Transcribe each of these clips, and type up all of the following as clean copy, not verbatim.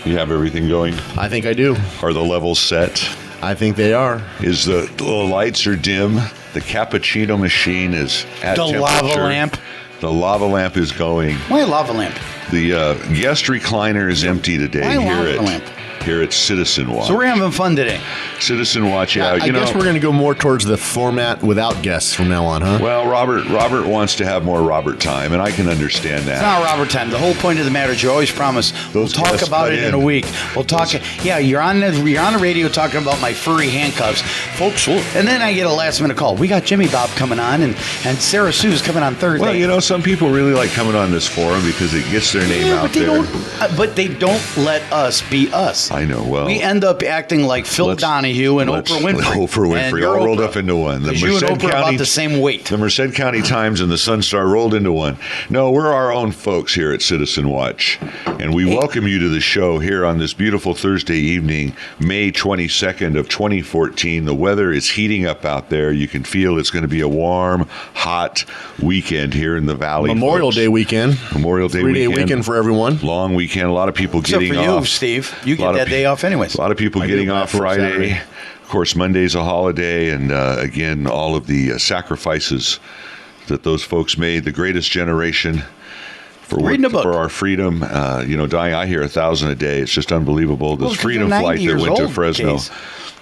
You have everything going? I think I do. Are the levels set? I think they are. Is the lights are dim? The cappuccino machine is at temperature. The lava lamp. The lava lamp is going. Why lava lamp? The guest recliner is empty today. Why lava lamp? Here at Citizen Watch. So we're having fun today. Citizen Watch, yeah. I guess we're going to go more towards the format without guests from now on, huh? Well, Robert wants to have more Robert time, and I can understand that. It's not Robert time. The whole point of the matter is you always promise we'll talk about it in a week. We'll talk. Yeah, you're on the radio talking about my furry handcuffs, folks. And then I get a last minute call. We got Jimmy Bob coming on, and Sarah Sue's coming on Thursday. Well, some people really like coming on this forum because it gets their name out there. But they don't let us be us. I know. Well, we end up acting like Phil Donahue and Oprah Winfrey. Oprah Winfrey all rolled up into one. The you and Oprah are about the same weight. The Merced County Times and the Sun Star rolled into one. No, we're our own folks here at Citizen Watch, and we welcome you to the show here on this beautiful Thursday evening, May 22nd of 2014. The weather is heating up out there. You can feel it's going to be a warm, hot weekend here in the Valley. Memorial Day weekend. Memorial Day weekend. 3-day weekend for everyone. Long weekend. A lot of people Except getting for off. You, Steve. You get that day off anyways. A lot of people getting off Friday. Of course, Monday's a holiday, and again, all of the sacrifices that those folks made, the greatest generation for our freedom, dying. I hear 1,000 a day. It's just unbelievable. This freedom flight that went to Fresno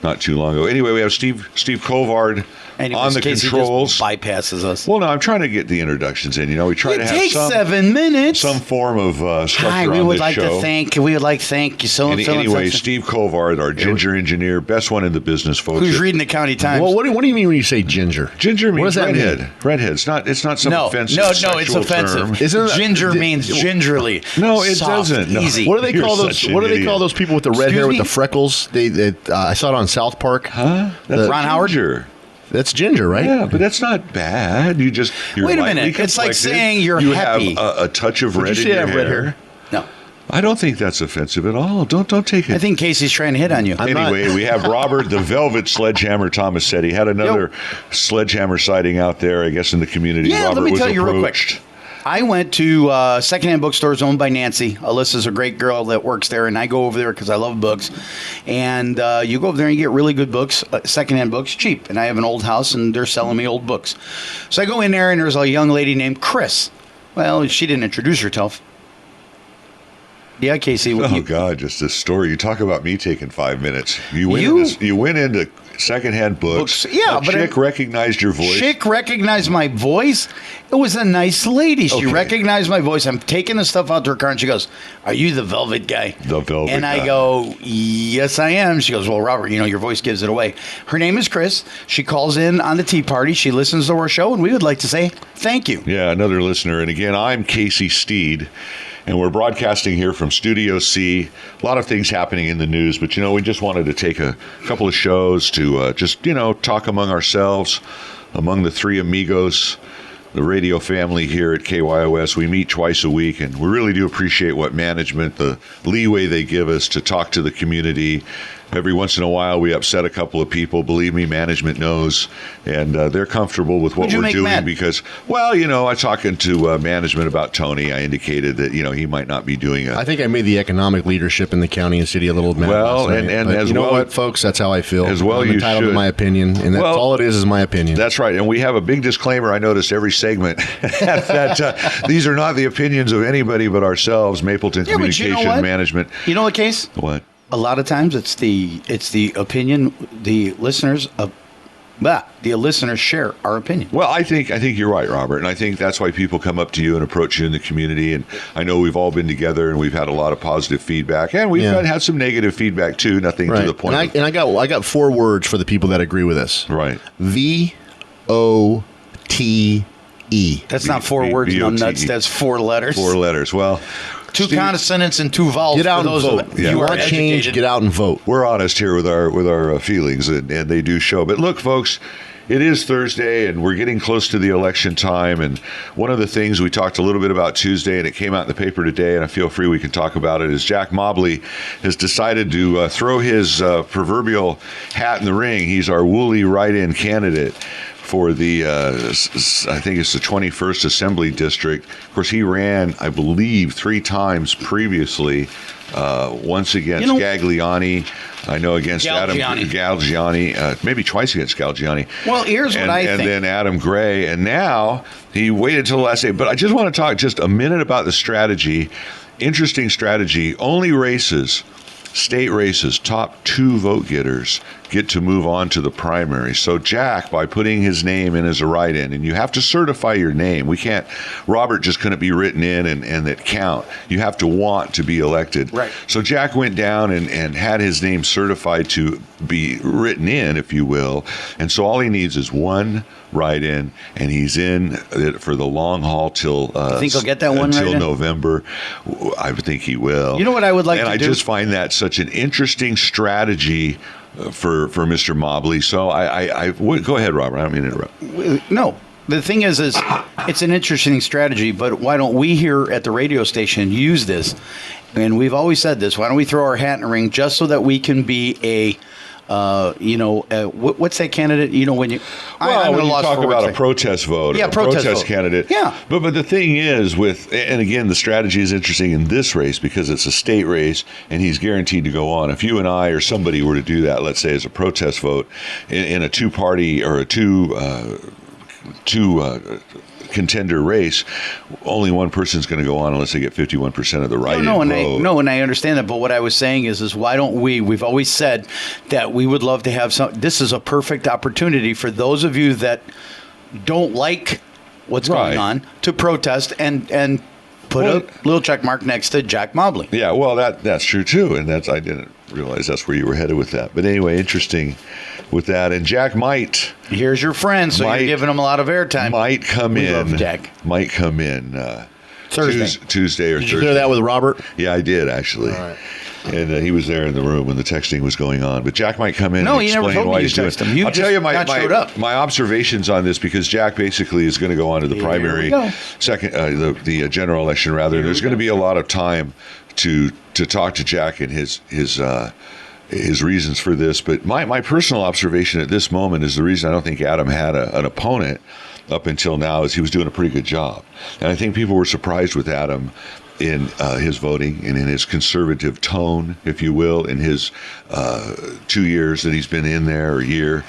not too long ago. Anyway, we have Steve Colvard on the controls. Bypasses us. Well, no, I'm trying to get the introductions in. We try to have takes 7 minutes. Some form of structure Hi, on this show. We would like to thank you so much. Anyway, Steve Colvard, our ginger engineer, best one in the business, folks. Who's reading the County Times? Well, what do you mean when you say ginger? Ginger means redhead. Redhead. It's not some offensive. No, it's offensive. Ginger means gingerly. No, it soft, doesn't. No. Easy. What do they call those? What do they call those people with the red hair with the freckles? I saw it on South Park. Huh? That's Ron Howard. That's ginger, right? Yeah, but that's not bad. You're wait a minute. It's like saying you're happy. You have a touch of red in your hair. Red hair. No. I don't think that's offensive at all. Don't take it. I think Casey's trying to hit on you. Anyway, we have Robert the Velvet Sledgehammer Tomasetti. Had another sledgehammer sighting out there, I guess, in the community. Yeah, Robert let me was tell you real approached. quick. I went to secondhand bookstores owned by Nancy. Alyssa's a great girl that works there, and I go over there because I love books. And you go over there and you get really good books, secondhand books, cheap. And I have an old house, and they're selling me old books. So I go in there, and there's a young lady named Chris. Well, she didn't introduce herself. Yeah, Casey. Oh, God, just this story. You talk about me taking 5 minutes. You went into secondhand books. Yeah, but chick recognized your voice. Chick recognized my voice. It was a nice lady. She recognized my voice. I'm taking the stuff out to her car, and she goes, "Are you the Velvet guy?" The Velvet guy. And I go, "Yes, I am." She goes, "Well, Robert, your voice gives it away." Her name is Chris. She calls in on the Tea Party. She listens to our show, and we would like to say thank you. Yeah, another listener. And again, I'm Casey Steed. And we're broadcasting here from Studio C. A lot of things happening in the news, but, we just wanted to take a couple of shows to talk among ourselves, among the three amigos, the radio family here at KYOS. We meet twice a week, and we really do appreciate what management, the leeway they give us to talk to the community. Every once in a while, we upset a couple of people. Believe me, management knows, and they're comfortable with what we're doing because, I talking to management about Tony. I indicated that, he might not be doing it. I think I made the economic leadership in the county and city a little mad. Well, and as you know what, folks, that's how I feel. As well, I'm entitled to my opinion, and that's all it is my opinion. That's right, and we have a big disclaimer. I noticed every segment that these are not the opinions of anybody but ourselves, Mapleton Communications Management. You know the case? What? A lot of times it's the opinion the listeners share our opinion. Well, I think you're right, Robert, and I think that's why people come up to you and approach you in the community. And I know we've all been together and we've had a lot of positive feedback, and we've had some negative feedback too. Nothing to the point. And I got 4 words for the people that agree with us. Right. VOTE. That's not 4 words, no nuts. That's 4 letters. 4 letters. Well. 2 consonants and 2 vowels. Get out and vote. You are educated. Get out and vote. We're honest here with our feelings, and they do show. But look, folks, it is Thursday, and we're getting close to the election time. And one of the things we talked a little bit about Tuesday, and it came out in the paper today, and I feel free we can talk about it, is Jack Mobley has decided to throw his proverbial hat in the ring. He's our woolly write-in candidate for the, I think it's the 21st Assembly District. Of course, he ran, I believe, 3 times previously, once against Gagliani, I know against Galgiani, maybe twice against Galgiani. Well, here's what I think. And then Adam Gray, and now he waited till the last day. But I just want to talk just a minute about the strategy. Interesting strategy. Only races, state races, top 2 vote getters get to move on to the primary. So Jack, by putting his name in as a write-in, and you have to certify your name. We can't, Robert just couldn't be written in and that count. You have to want to be elected. Right. So Jack went down and had his name certified to be written in, if you will. And so all he needs is one write-in, and he's in for the long haul till I think he'll get that one until write-in? November. I think he will. You know what I would like and to I do? just find that such an interesting strategy for Mr. Mobley. So I go ahead, Robert. I don't mean to interrupt. No. The thing is it's an interesting strategy, but why don't we here at the radio station use this? And we've always said this. Why don't we throw our hat in the ring just so that we can be a what's that candidate? You know, when you when you talk about a protest vote, or a protest candidate. Yeah. But the thing is and again, the strategy is interesting in this race because it's a state race and he's guaranteed to go on. If you and I or somebody were to do that, let's say as a protest vote in a 2-party or a two contender race, only one person's going to go on unless they get 51% of the write-in vote. And I understand that. But what I was saying is why don't we've always said that we would love to have this is a perfect opportunity for those of you that don't like what's going on to protest and put a little check mark next to Jack Mobley. Yeah, well, that's true too. And I didn't realize that's where you were headed with that. But anyway, interesting with that. And Jack might. Here's your friend, so you're giving him a lot of airtime. Might come in. Love Jack. Might come in Thursday. Tuesday or Thursday. Did you clear that with Robert? Yeah, I did actually. All right. And he was there in the room when the texting was going on. But Jack might come in and explain why he's doing it. I'll tell you my observations on this, because Jack basically is going to go on to the primary, the general election rather. There's going to be a lot of time to talk to Jack and his reasons for this. But my personal observation at this moment is the reason I don't think Adam had an opponent up until now is he was doing a pretty good job. And I think people were surprised with Adam in his voting and in his conservative tone, if you will, in his 2 years that he's been in there, or a year.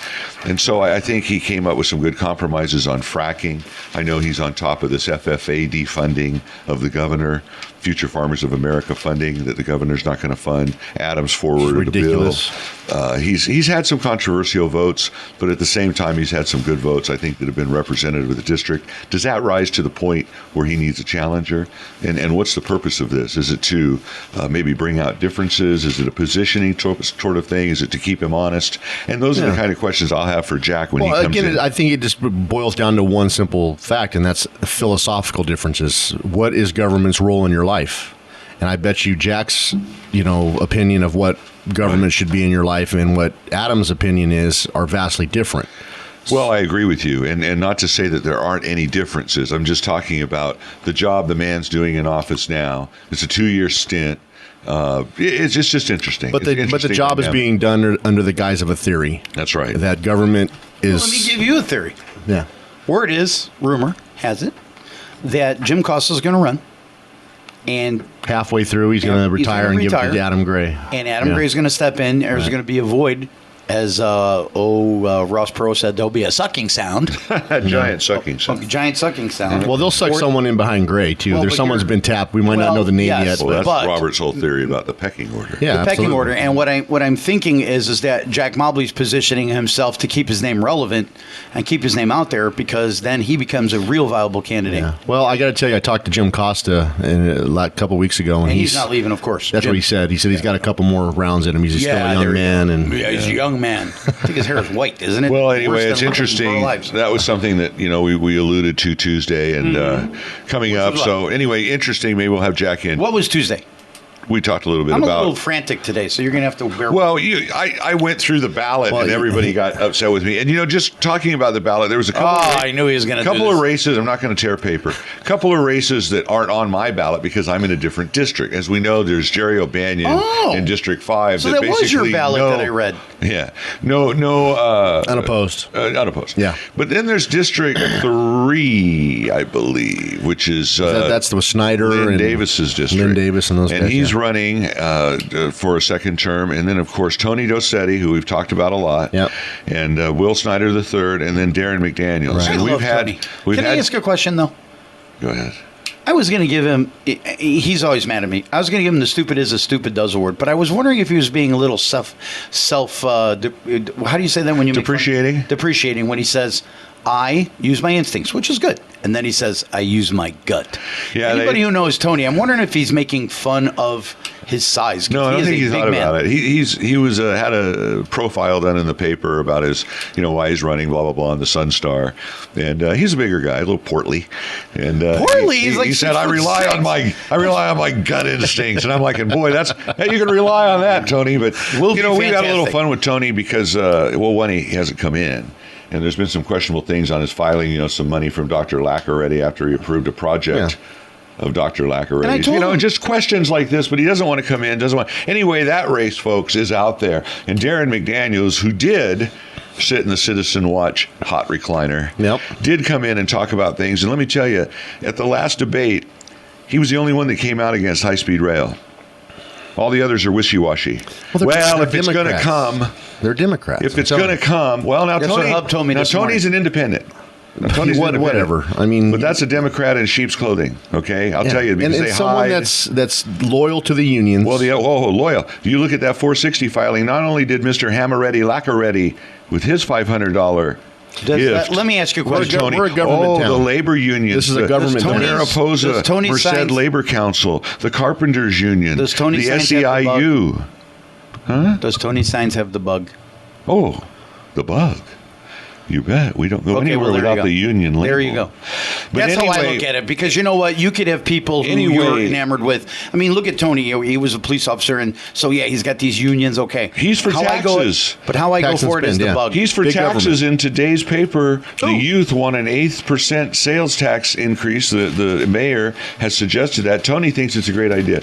And so I think he came up with some good compromises on fracking. I know he's on top of this FFA defunding of the governor, Future Farmers of America funding that the governor's not going to fund. Adams forwarded the bill. He's had some controversial votes, but at the same time, he's had some good votes, I think, that have been representative of the district. Does that rise to the point where he needs a challenger? And what's the purpose of this? Is it to maybe bring out differences? Is it a positioning sort of thing? Is it to keep him honest? And those are the kind of questions I'll have for Jack when he comes in. I think it just boils down to one simple fact, and that's philosophical differences. What is government's role in your life? And I bet you Jack's, opinion of what government should be in your life and what Adam's opinion are vastly different. Well, I agree with you, and not to say that there aren't any differences. I'm just talking about the job the man's doing in office now. It's a 2-year stint. It's just interesting. But the job is being done under the guise of a theory. That's right. That government is. Well, let me give you a theory. Yeah. Word is, rumor has it, that Jim Costa is going to run. And halfway through, he's going to retire and give it to Adam Gray. And Adam Gray is going to step in. There's going to be a void. As Ross Perot said, there'll be a sucking sound. Giant sucking sound. Giant sucking sound. Well, they'll suck someone in behind Gray, too. There's someone's been tapped. We might not know the name yet. Well, that's Robert's whole theory about the pecking order. Yeah, the pecking order. And what I'm thinking is that Jack Mobley's positioning himself to keep his name relevant and keep his name out there, because then he becomes a real viable candidate. Yeah. Well, I got to tell you, I talked to Jim Costa a couple weeks ago. And he's not leaving, of course. That's what he said. He said he's got a couple more rounds in him. He's still a young man. He's a young man. I think his hair is white, isn't it? Well, anyway, it's interesting. That was something that we alluded to Tuesday and coming up. So anyway, interesting. Maybe we'll have Jack in. What was Tuesday? we talked a little bit I'm about. a little frantic today, so you're going to have to bear. Well, I went through the ballot and everybody got upset with me. And, just talking about the ballot, there was a couple I knew he was going to couple of races. I'm not going to tear paper. A couple of races that aren't on my ballot because I'm in a different district. As we know, there's Jerry O'Banion in District 5. So that was your ballot that I read. Yeah. No. Unopposed. Unopposed. Yeah. But then there's District 3, I believe, which is that's the Snyder Lynn and Davis's district. Lynn Davis and those and guys, he's yeah. running for a second term. And then, of course, Tony Tomasetti, who we've talked about a lot. Yep. And Will Snyder III, and then Darren McDaniels. Right. And I love Tony. Can I ask a question, though? Go ahead. I was going to give him. He's always mad at me. I was going to give him the "stupid is as stupid does" award, but I was wondering if he was being a little how do you say that when you Depreciating? Make fun? Depreciating when he says, "I use my instincts," which is good, and then he says, "I use my gut." Yeah, Anybody who knows Tony, I'm wondering if he's making fun of his size. No, I don't think he thought about it. He was had a profile done in the paper about his, why he's running, blah blah blah, on the Sun Star, and he's a bigger guy, a little portly, and portly. He's like he said, I rely on my gut instincts, and I'm like, boy, you can rely on that, Tony. But We'll we've be had a little fantastic. fun with Tony because one, he hasn't come in. And there's been some questionable things on his filing, some money from Dr. Lack already after he approved a project of Dr. Lack already. And I told him, just questions like this, but he doesn't want to come in, Anyway, that race, folks, is out there. And Darren McDaniels, who did sit in the Citizen Watch hot recliner, did come in and talk about things. And let me tell you, at the last debate, he was the only one that came out against high-speed rail. All the others are wishy-washy. Well, if it's going to come... They're Democrats. If it's going to come... Well, now, That's what Hub told me this Tony's morning. an independent. Tony's whatever. I mean, but that's a Democrat in sheep's clothing. Okay, I'll tell you because and they someone hide. that's loyal to the unions. Well, loyal. You look at that 460 filing. Not only did Mr. Lackaretti with his $500 gift. Let me ask you a question. Tony, we're a government town. the labor union. This is a government town. Mariposa, does Tony Merced sign- Labor Council, the Carpenters Union, Does Tony the Signs have the SEIU. Huh? Does Tony Signs have the bug? Oh, the bug. You bet. We don't go Okay, anywhere well, there you without go. the union label. There you go. But That's how I anyway- look at it, because you know what? You could have people who you're enamored with. I mean, look at Tony. He was a police officer, and so, he's got these unions, okay. He's for taxes. But how I go Tax and for it is spend, the yeah. bug. He's for Big taxes. government. In today's paper, the youth want an 8% sales tax increase. The mayor has suggested that. Tony thinks it's a great idea.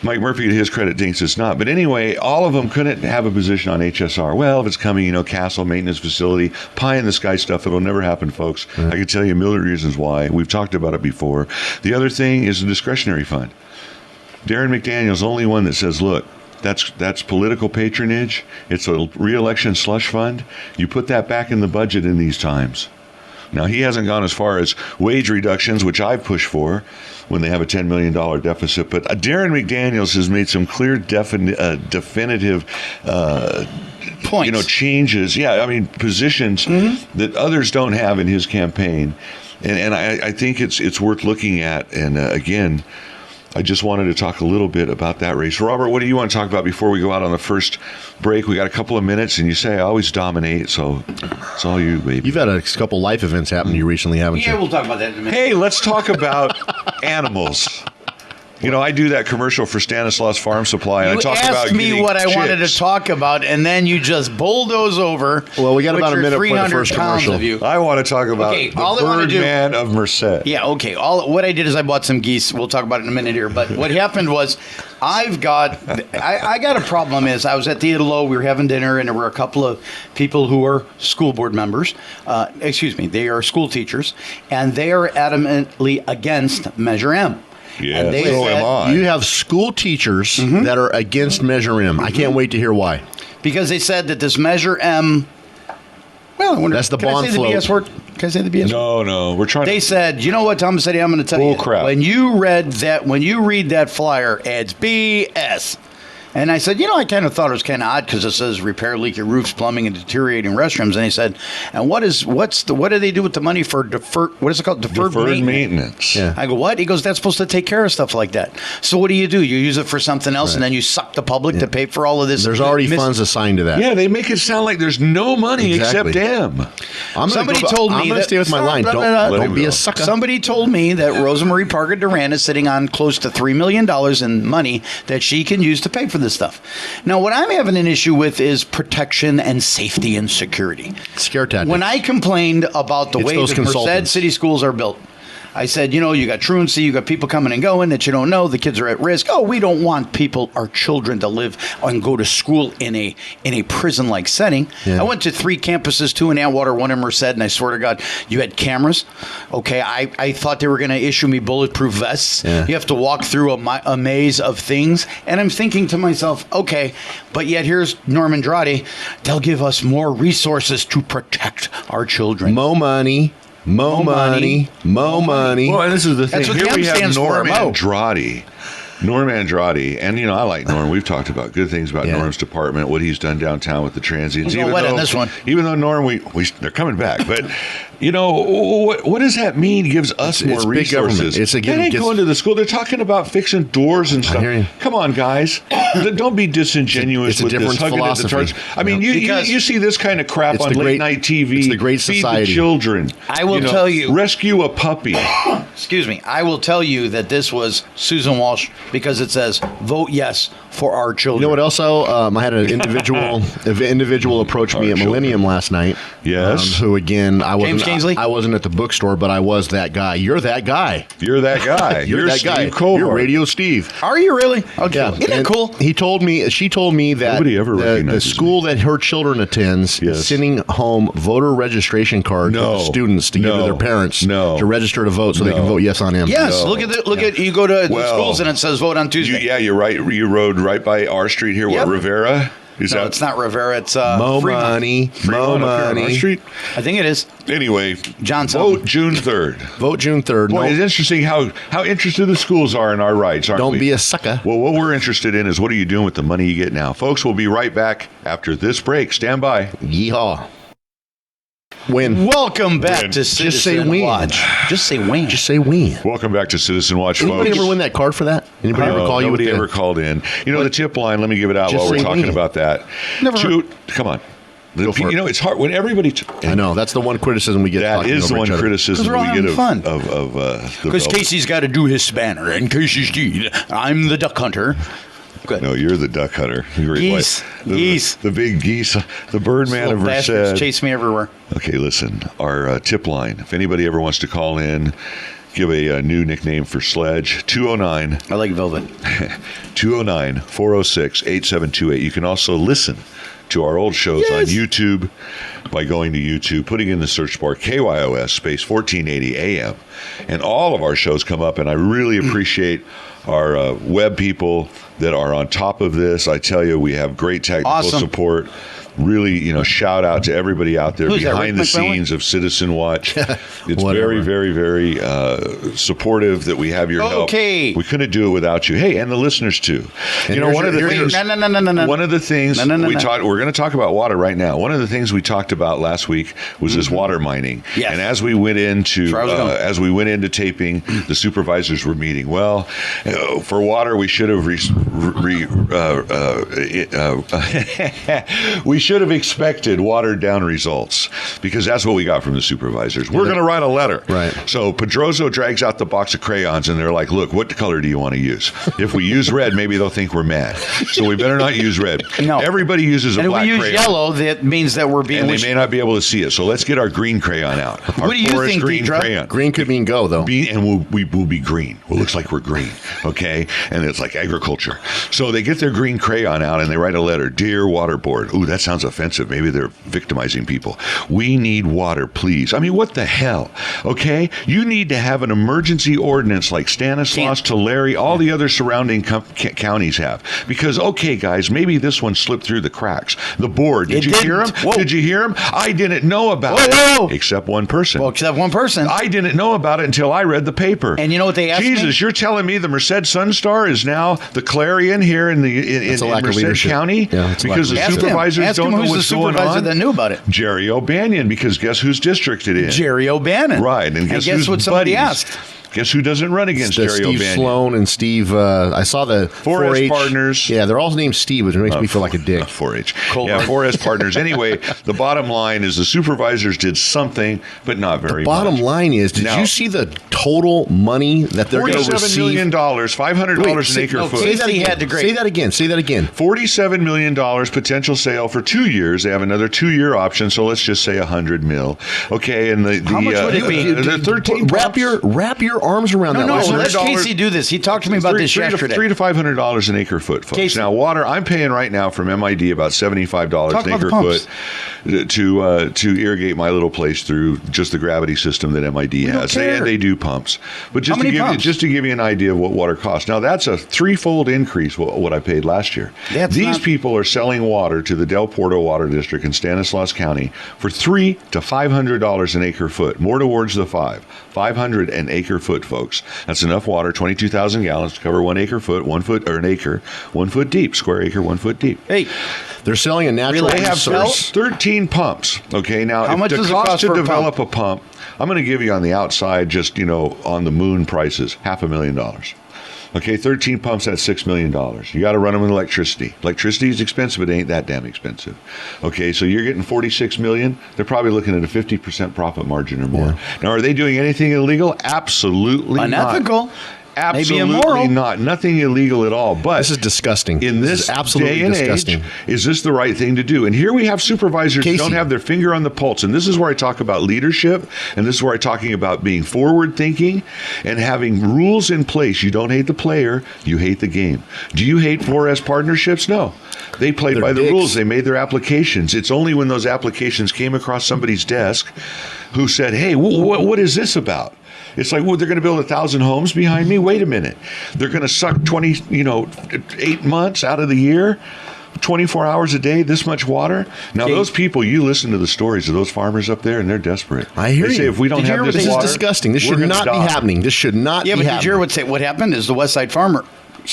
Mike Murphy, to his credit, thinks it's not. But anyway, all of them couldn't have a position on HSR. Well, if it's coming, castle, maintenance facility, pie in the sky stuff, it'll never happen, folks. I can tell you a million reasons why. We've talked about it before. The other thing is the discretionary fund. Darren McDaniel's the only one that says, look, that's political patronage. It's a re-election slush fund. You put that back in the budget in these times. Now, he hasn't gone as far as wage reductions, which I've pushed for when they have a $10 million deficit. But Darren McDaniels has made some clear, definitive Points. changes. Yeah, I mean, positions that others don't have in his campaign. And I think it's worth looking at. And again, I just wanted to talk a little bit about that race. Robert, what do you want to talk about before we go out on the first break? We got a couple of minutes, and you say I always dominate, so it's all you, baby. You've had a couple life events happen to you recently, haven't you? we'll talk about that in a minute. Hey, let's talk about animals. I do that commercial for Stanislaus Farm Supply, and You I talk about asked me getting what I wanted to chicks. talk about, and then you just bulldoze over. Well, we got with about a your minute for the 300 first pounds commercial. of you. I want to talk about Okay, the all I wanna do- Birdman of Merced. Yeah, okay. What I did is I bought some geese. We'll talk about it in a minute here. But what happened was I got a problem is I was at the Italo, we were having dinner, and there were a couple of people who are school board members. They are school teachers, and they are adamantly against Measure M. Yes, And they so said- am I. You have school teachers that are against Measure M. I can't wait to hear why. Because they said that this Measure M, well, I wonder, That's the can bond I say float. the BS word? Can I say the BS word? No, we're trying They to... said, you know what, Tomasetti, I'm going to tell Bull you. crap. When you read that flyer, it's BS. And I said, I kind of thought it was kind of odd because it says repair leaky roofs, plumbing, and deteriorating restrooms. And he said, and what do they do with the money for deferred maintenance? Yeah. I go, what? He goes, that's supposed to take care of stuff like that. So what do? You use it for something else, and then you suck the public to pay for all of this. There's already funds assigned to that. Yeah, they make it sound like there's no money except them. Somebody told me I'm going to stay with my line. Don't be a sucker. Somebody told me that Rosemarie Parker Duran is sitting on close to $3 million in money that she can use to pay for this stuff. Now, what I'm having an issue with is protection and safety and security. Scare tactics. When I complained about the way the Merced city schools are built, I said, you got truancy, you got people coming and going that you don't know, the kids are at risk. Oh, we don't want our children to live and go to school in a prison-like setting. Yeah. I went to 3 campuses, 2 in Atwater, 1 in Merced, and I swear to God, you had cameras. Okay, I thought they were going to issue me bulletproof vests. Yeah. You have to walk through a maze of things. And I'm thinking to myself, okay, but yet here's Norman Drawdy. They'll give us more resources to protect our children. More money. Mo money. Well, and this is the thing. That's what Here we have Norm Mo. Andrade. Norm Andrade, and I like Norm. We've talked about good things about Norm's department, what he's done downtown with the transients. He's wet on this one. Even though Norm, they're coming back, but what does that mean? It gives us more resources. They ain't going to the school. They're talking about fixing doors and stuff. Come on, guys, don't be disingenuous with this hugging at the target. I mean, you see this kind of crap on late night TV. It's the great society. Feed the children. I will tell you. Rescue a puppy. Excuse me. I will tell you that this was Susan Walsh. Because it says, vote yes for our children. You know what else, I had an individual approach me at Millennium last night. Yes. Who, again, I Kingsley? wasn't at the bookstore, but I was that guy. You're that guy. You're that guy. You're that Steve guy. Colvard. You're Radio Steve. Are you really? Okay. Yeah. Isn't that cool? She told me that nobody ever recognizes the school that her children attends is sending home voter registration cards to the students to give to their parents to register to vote so they can vote yes on him. Yes. Look at you go to the schools and it says vote on Tuesday. You're right. You rode right by our street here. What, Rivera? It's not Rivera. It's Mo Fremont. Money. Street. I think it is. Anyway, Johnson. Vote June 3rd. Vote June 3rd. Boy, it's interesting how interested the schools are in our rights, aren't we? Don't be a sucker. Well, what we're interested in is what are you doing with the money you get now? Folks, we'll be right back after this break. Stand by. Yeehaw. Win. Welcome back to Citizen Watch. Just say win. Just say win. Welcome back to Citizen Watch, Anybody folks. ever win that card for that? Anybody ever call you? Nobody ever called in. The tip line, let me give it out while we're talking about that. Come on. It's hard when everybody. I know that's the one criticism we get. That is the one criticism we get of because Casey's got to do his spanner and Casey Steed. I'm the duck hunter. Good. No, you're the duck hunter. Geese. The big geese. The Birdman of Merced. Chase me everywhere. Okay, listen. Our tip line. If anybody ever wants to call in, give a new nickname for Sledge. 209. I like Velvet. 209-406-8728. You can also listen to our old shows on YouTube by going to YouTube, putting in the search bar KYOS space 1480 AM. And all of our shows come up, and I really appreciate our web people that are on top of this. I tell you, we have great technical support. Really, shout out to everybody out there behind the scenes of Citizen Watch. It's very, very, very supportive that we have your help. We couldn't do it without you. Hey, and the listeners too. One of the things we talked. We're going to talk about water right now. One of the things we talked about last week was this water mining. Yes. And as we went into taping, the supervisors were meeting. Well, for water, we should have we should have expected watered down results because that's what we got from the supervisors. We're going to write a letter. Right. So Pedroso drags out the box of crayons and they're like, look, what color do you want to use? If we use red, maybe they'll think we're mad. So we better not use red. No. Everybody uses a black crayon. And if we use yellow, that means that we're being... And they may not be able to see it. So let's get our green crayon out. What do you think, green crayon. Green could mean go, though. And we'll be green. It looks like we're green. Okay? And it's like agriculture. So they get their green crayon out and they write a letter. Dear Water Board. Ooh, that sounds offensive. Maybe they're victimizing people. We need water, please. I mean, what the hell? Okay? You need to have an emergency ordinance like Stanislaus, Tulare, all the other surrounding counties have. Because, okay, guys, maybe this one slipped through the cracks. The board, did you hear him? Whoa. Did you hear him? I didn't know about it. Except one person. Well, except one person. I didn't know about it until I read the paper. And you know what they asked me? Jesus, you're telling me the Merced Sun Star is now the Claire are you in here in That's a lack of Merced leadership. County? Yeah, it's a lack Because of the leadership. supervisors Ask don't him know who's what's the going supervisor on. that knew about it. Jerry O'Banion, because guess whose district it is? Jerry O'Bannon. Right, and guess who's what somebody buddies? asked? Guess who doesn't run against Jerry Steve O'Banion? Sloan and Steve. I saw the 4S partners. Yeah, they're all named Steve, which makes me feel like a dick. 4H. Colvard. Yeah, 4S partners. Anyway, the bottom line is the supervisors did something, but not very Bottom much. line is, did Now- you see the total money that they're going to $47 receive? million, $500 an acre no, foot. say that again. Had to grade. Say that again. Say that again. $47 million potential sale for 2 years. They have another 2-year option, so let's just say $100 million. Okay, and the How much would it be? The 13 Wrap your arms around that. No, last let $100 Casey do this. He talked to me about this yesterday. $300 to $500 an acre foot, folks. Casey. Now, water, I'm paying right now from MID about $75 Talk an about the acre pumps. foot to irrigate my little place through just the gravity system that MID has. They do pumps, but How many pumps? just to give you an idea of what water costs. Now, that's a threefold increase what I paid last year. These people are selling water to the Del Porto Water District in Stanislaus County for $300 to $500 an acre foot, more towards the $500 an acre foot, folks. That's enough water, 22,000 gallons to cover 1 acre foot, 1 foot, or an acre, 1 foot deep, square acre, 1 foot deep. Hey, They're selling a natural Really? They have resource. 13 pumps. Okay, now How if much the does it cost cost to for a develop a pump, I'm going to give you on the outside, just on the moon prices, $500,000. Okay, 13 pumps, that's $6 million. You got to run them with electricity. Electricity is expensive, but it ain't that damn expensive. Okay, so you're getting $46 million. They're probably looking at a 50% profit margin or more. Yeah. Now, are they doing anything illegal? Absolutely unethical. not. Absolutely Maybe immoral. not. Nothing illegal at all. But This is disgusting. in this is absolutely day and disgusting. age, is this the right thing to do? And here we have supervisors who Casey. don't have their finger on the pulse. And this is where I talk about leadership. And this is where I'm talking about being forward thinking and having rules in place. You don't hate the player, you hate the game. Do you hate 4S partnerships? No. They played They're by the dicks. rules. They made their applications. It's only when those applications came across somebody's desk who said, hey, what is this about? It's like, well, they're going to build 1,000 homes behind me. Wait a minute. They're going to suck 8 months out of the year, 24 hours a day, this much water. Now, Okay. those people, you listen to the stories of those farmers up there, and they're desperate. I hear They say, you. if we don't Did you have hear this what This water, is disgusting. This we're should gonna not be stop. happening. This should not Yeah, be but did happening. you hear what happened is the West Side farmer,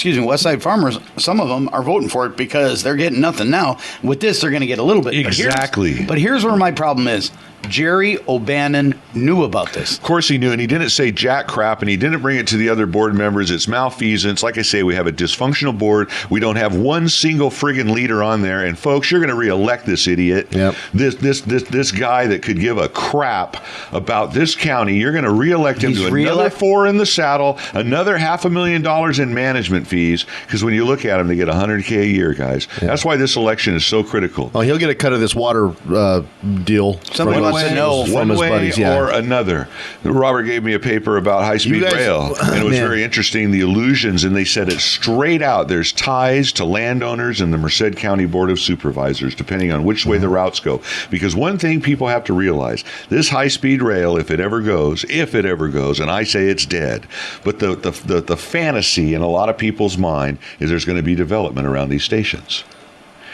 West Side farmers, some of them are voting for it because they're getting nothing now. With this, they're going to get a little bit. Exactly. But here's where my problem is. Jerry O'Bannon knew about this. Of course he knew, and he didn't say jack crap, and he didn't bring it to the other board members. It's malfeasance. Like I say, we have a dysfunctional board. We don't have one single friggin' leader on there. And folks, you're going to reelect this idiot. Yep. This guy that could give a crap about this county. You're going to reelect him He's to another reelect- 4 in the saddle, another $500,000 in management fees. Because when you look at them, they get $100K a year, guys. That's why this election is so critical. Oh, he'll get a cut of this water deal. Somebody from wants to his- know. from One his way buddies. Yeah. or another. Robert gave me a paper about high-speed You guys- rail, and it was Man. very interesting, the illusions, and they said it straight out. There's ties to landowners and the Merced County Board of Supervisors, depending on which way the routes go. Because one thing people have to realize, this high-speed rail, if it ever goes, and I say it's dead, but the fantasy in a lot of people's mind is there's going to be development around these stations.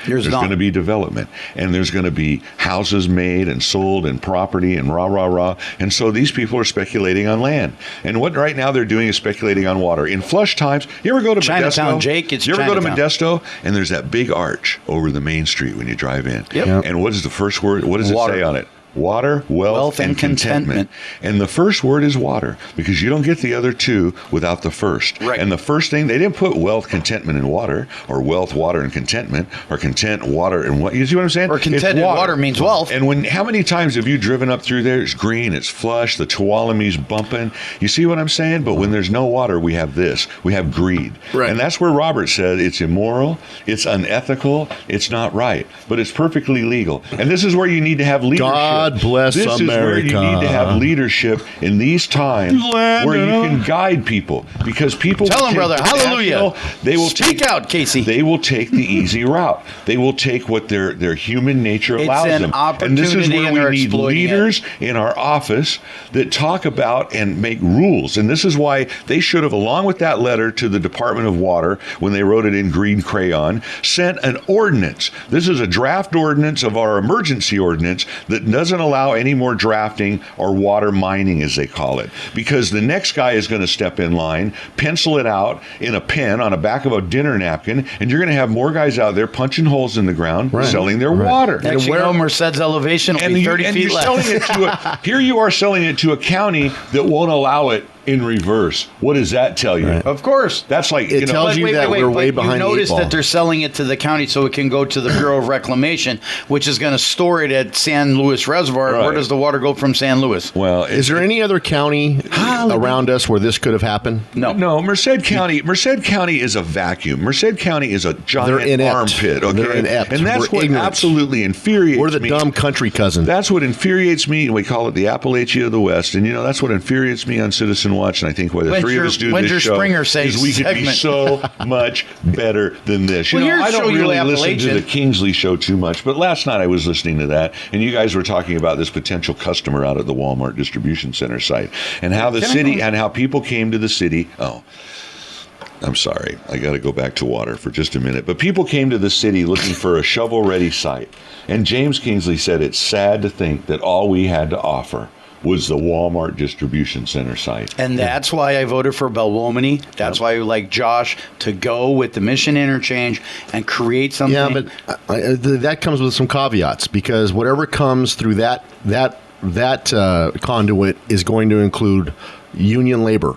There's going to be development, and there's going to be houses made and sold and property and rah. And so these people are speculating on land. And what right now they're doing is speculating on water. In flush times, you ever go to Chinatown, Modesto? Jake, it's you ever go to Chinatown. Modesto, and there's that big arch over the main street when you drive in. Yep. Yep. And what is the first word? What does Water. it say on it? Water, wealth, and contentment. And the first word is water, because you don't get the other two without the first. Right. And the first thing, they didn't put wealth, contentment, and water, or wealth, water, and contentment, or content, water, and what? You see what I'm saying? Or It's contented water means wealth. And how many times have you driven up through there? It's green, it's flush, the Tuolumne's bumping. You see what I'm saying? But when there's no water, we have this. We have greed. Right. And that's where Robert said it's immoral, it's unethical, it's not right, but it's perfectly legal. And this is where you need to have leadership. God bless This is where you America. need to have leadership in these times where you can guide people, because people Tell will them, take brother. the Hallelujah. national- They will Speak take, out, Casey. They will take the easy route. They will take what their human nature It's allows an them. And this is opportunity, where and we they're need exploiting leaders in our office that talk about and make rules. And this is why they should have, along with that letter to the Department of Water, when they wrote it in green crayon, sent an ordinance. This is a draft ordinance of our emergency ordinance that doesn't allow any more drafting or water mining, as they call it, because the next guy is going to step in line, pencil it out in a pen on the back of a dinner napkin, and you're going to have more guys out there punching holes in the ground, selling their water. Next you know, Merced's elevation will be 30 feet less. Selling it to here you are selling it to a county that won't allow it in reverse. What does that tell you? Right. Of course. That's like, it tells you that we're way behind the eight ball. You notice that they're selling it to the county so it can go to the Bureau of Reclamation, which is going to store it at San Luis Reservoir. Right. Where does the water go from San Luis? Well, is there any other county around us where this could have happened? No. Merced County is a vacuum. Merced County is a giant armpit. Okay, they're inept. And that's what absolutely infuriates me. We're the dumb country cousin. That's what infuriates me. We call it the Appalachia of the West, and that's what infuriates me on Citizen Watch. And I think why the three of us do this show is we could be so much better than this. I don't really listen to the Kingsley show too much, but last night I was listening to that, and you guys were talking about this potential customer out at the Walmart distribution center site, and how the city and how people came to the city. Oh, I'm sorry, I got to go back to water for just a minute. But people came to the city looking for a shovel-ready site, and James Kingsley said it's sad to think that all we had to offer was the Walmart distribution center site. And that's why I voted for Belwomany. That's why I like Josh to go with the Mission Interchange and create something. Yeah, but that comes with some caveats, because whatever comes through that conduit is going to include union labor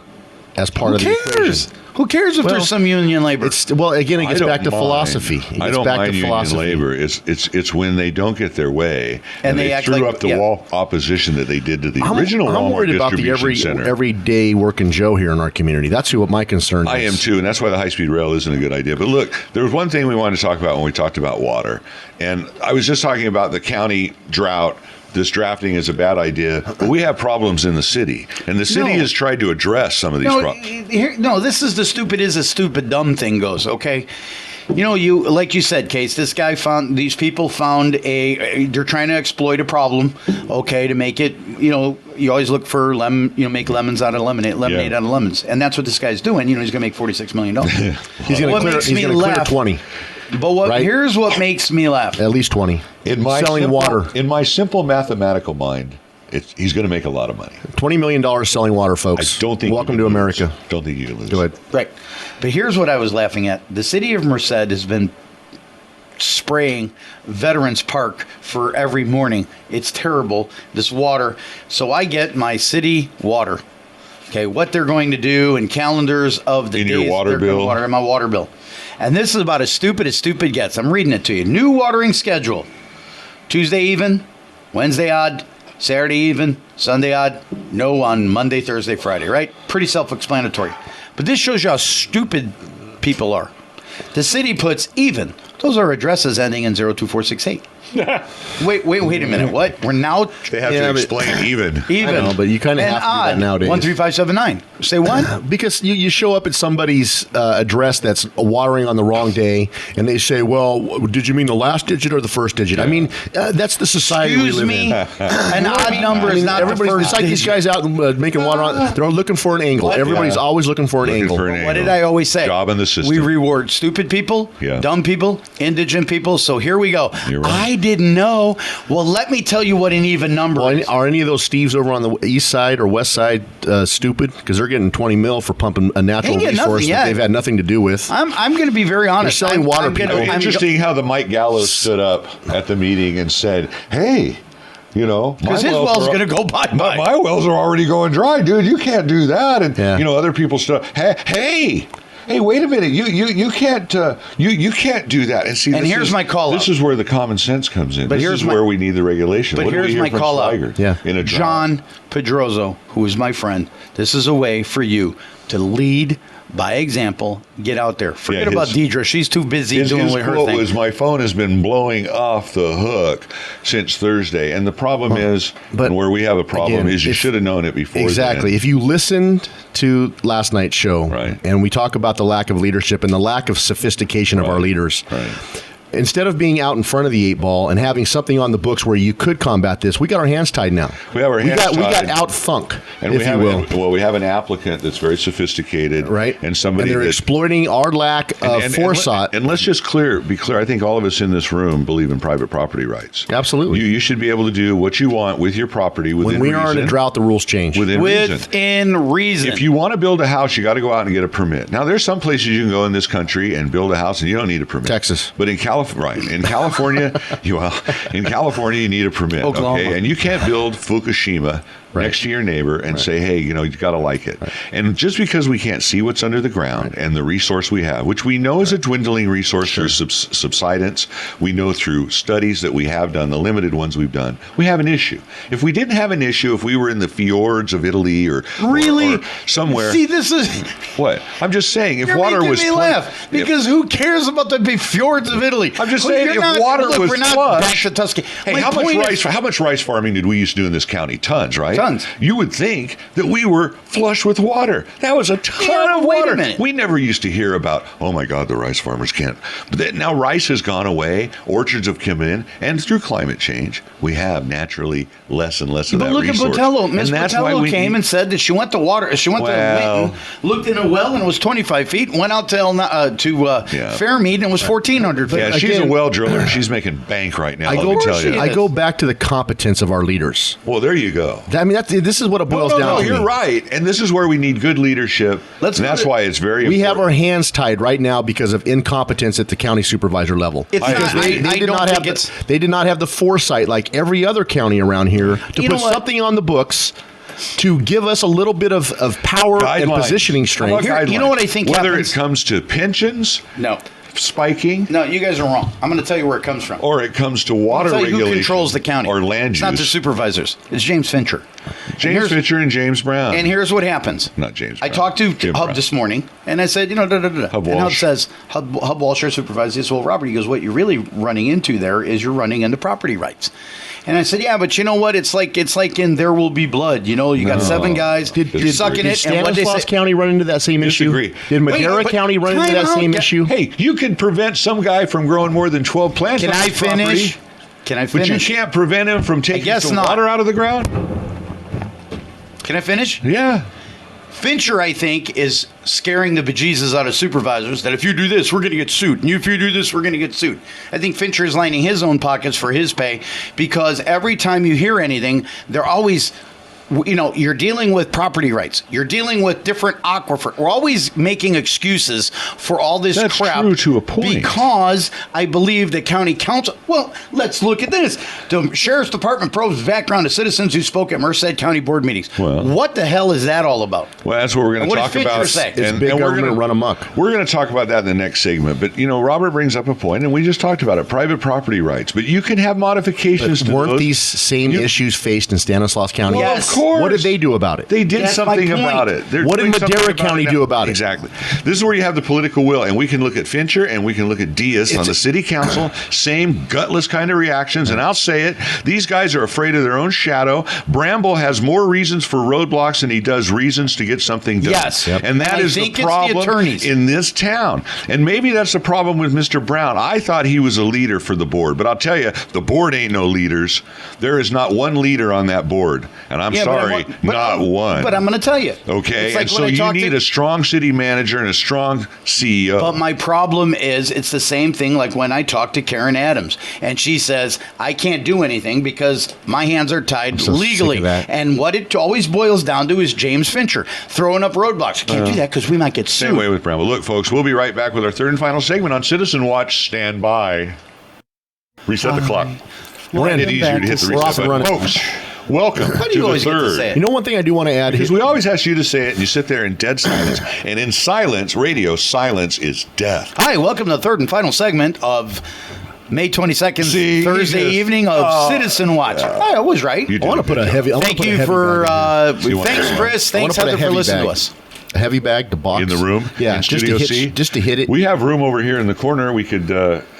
as part of the equation. Who cares if there's some union labor? Again, it gets back to philosophy. I don't mind union labor. It's when they don't get their way and they threw up the wall opposition that they did to the original Walmart distribution center. I'm worried about the everyday working Joe here in our community. That's what my concern is. I am too, and that's why the high-speed rail isn't a good idea. But look, there was one thing we wanted to talk about when we talked about water, and I was just talking about the county drought. This drafting is a bad idea, but we have problems in the city, and the city has tried to address some of these problems. This is the stupid is a stupid dumb thing goes, okay? You like you said, Case, these people found they're trying to exploit a problem, okay, to make it, you always look for make lemons out of lemonade out of lemons. And that's what this guy's doing. He's going to make $46 million. He's going to clear 20. But here's what makes me laugh. At least 20. Selling water. In my simple mathematical mind, he's going to make a lot of money. $20 million selling water, folks. I don't think. Welcome to America. Don't think you can lose. Go ahead. Right. But here's what I was laughing at. The city of Merced has been spraying Veterans Park for every morning. It's terrible, this water. So I get my city water. Okay, what they're going to do and calendars of the days. In your water bill? In my water bill. And this is about as stupid gets. I'm reading it to you. New watering schedule. Tuesday even, Wednesday odd, Saturday even, Sunday odd, no on Monday, Thursday, Friday, right? Pretty self-explanatory. But this shows you how stupid people are. The city puts even. Those are addresses ending in 02468. Wait a minute. What? We're now... They have to explain even. Even. I know, but you kind of have to do that nowadays. 13579. Say what? Because you show up at somebody's address that's watering on the wrong day, and they say, well, did you mean the last digit or the first digit? Yeah. I mean, that's the society we live in. An odd number is not the first It's like these guys out making water on... They're looking for an angle. Everybody's always looking for an angle. What did I always say? Job in the system. We reward stupid people, dumb people, indigent people. So here we go. You're right. I didn't know. Well, let me tell you what an even number is. Are any of those Steves over on the east side or west side stupid? Because they're getting $20 million for pumping a natural resource that they've had nothing to do with. I'm going to be very honest. They're selling water. Interesting how the Mike Gallo stood up at the meeting and said, hey, because his well's going to go bye-bye. My wells are already going dry, dude. You can't do that. And, other people stood up, hey, wait a minute! You can't you can't do that. And see, here's my call. This is where the common sense comes in. But this is where we need the regulation. But here's my call out. Yeah, John Pedroso, who is my friend. This is a way for you to lead by example. Get out there. Forget about Deidre. She's too busy doing her thing. Was my phone has been blowing off the hook since Thursday, and the problem is, and where we have a problem is, you should have known it before. Exactly. Then. If you listened to last night's show, right, and we talk about the lack of leadership and the lack of sophistication of our leaders. Right. instead of being out in front of the 8-ball and having something on the books where you could combat this, we got our hands tied now. We have our hands tied. We got out thunk, and if you will. Well, we have an applicant that's very sophisticated, right? And somebody they're exploiting our lack of foresight. And let's just be clear. I think all of us in this room believe in private property rights. Absolutely. You should be able to do what you want with your property within when we reason. are in a drought, the rules change. Within reason. If you want to build a house, you got to go out and get a permit. Now, there's some places you can go in this country and build a house and you don't need a permit. Texas. But in California, in California, you need a permit. Oklahoma. Okay, and you can't build Fukushima next to your neighbor and say, hey, you got to like it. And just because we can't see what's under the ground and the resource we have, which we know is a dwindling resource through subsidence, we know through studies that we have done, the limited ones we've done, we have an issue. If we didn't have an issue, if we were in the fjords of Italy or somewhere. See, this is what I'm just saying. If you're water making was me laugh because who cares about the big fjords of Italy? I'm just saying, if water was we're not flush, back to Tuscany. Hey, how much rice farming did we used to do in this county? Tons, right? Tons. You would think that we were flush with water. That was a ton of wait water. a minute. We never used to hear about, oh my God, the rice farmers can't. But now rice has gone away. Orchards have come in, and through climate change, we have naturally less and less of that resource. But look at Botello. Miss Botello came and said that she went to Winton, looked in a well and it was 25 feet. Went out to Fairmead and it was 1,400 feet. Yeah, she's a well driller. She's making bank right now. I go back to the competence of our leaders. Well, there you go. I mean, this is what it boils down to. No, you're right. And this is where we need good leadership. And that's why it's very important. We have our hands tied right now because of incompetence at the county supervisor level. They did not have the foresight like every other county around here to put something on the books to give us a little bit of power and positioning strength. You know what I think Whether happens? it comes to pensions, spiking. No, you guys are wrong. I'm going to tell you where it comes from. Or it comes to water regulation. Who controls the county? Or land use. It's not the supervisors. It's James Fincher. James Fincher and James Brown. And here's what happens. Not James Brown. I talked to Hub this morning, and I said, Hub and Hub says, Hub Walsh, our supervisor, says, well, Robert, he goes, what you're really running into there is you're running into property rights. And I said, yeah, but you know what? It's like in There Will Be Blood. You got 7 guys sucking it. Stanislaus County run into that same issue? Did Madera County run into that same issue? Hey, you can prevent some guy from growing more than 12 plants. Can I finish? But you can't prevent him from taking some water out of the ground? Can I finish? Yeah. Fincher, I think, is scaring the bejesus out of supervisors that if you do this, we're going to get sued. And if you do this, we're going to get sued. I think Fincher is lining his own pockets for his pay because every time you hear anything, they're always... you're dealing with property rights. You're dealing with different aquifer. We're always making excuses for all this crap. That's true to a point. Because I believe the county council... Well, let's look at this. The Sheriff's Department probes background of citizens who spoke at Merced County board meetings. Well, what the hell is that all about? Well, that's what we're going to talk about. It's big government run amok. We're going to talk about that in the next segment. But, Robert brings up a point, and we just talked about it, private property rights. But you can have modifications to weren't these same issues faced in Stanislaus County? Well, yes. Of course. What did they do about it? They did something about it. What did Madera County do about it? Exactly. This is where you have the political will, and we can look at Fincher and we can look at Diaz on the city council. Same gutless kind of reactions, and I'll say it. These guys are afraid of their own shadow. Bramble has more reasons for roadblocks than he does reasons to get something done. Yes. And that is the problem in this town. And maybe that's the problem with Mr. Brown. I thought he was a leader for the board, but I'll tell you, the board ain't no leaders. There is not one leader on that board, and I'm sorry. Not one. But I'm going to tell you. Okay, and so you need a strong city manager and a strong CEO. But my problem is it's the same thing like when I talk to Karen Adams, and she says, I can't do anything because my hands are tied legally. And what it always boils down to is James Fincher throwing up roadblocks. Can't do that because we might get sued. Same way with Bramble. Look, folks, we'll be right back with our third and final segment on Citizen Watch. Stand by. Reset the clock. Find it easier to hit the reset button. Folks, welcome to the third. You know, one thing I do want to add, because we always ask you to say it, and you sit there in dead silence. And in silence, silence is death. Hi, welcome to the third and final segment of May 22nd, Thursday evening of Citizen Watch. I was right. I want to put a heavy. Thank you for. Thanks, Chris. Thanks, Heather, for listening to us. A heavy bag to box in the room. Yeah, in Studio C. Just to hit it. We have room over here in the corner. We could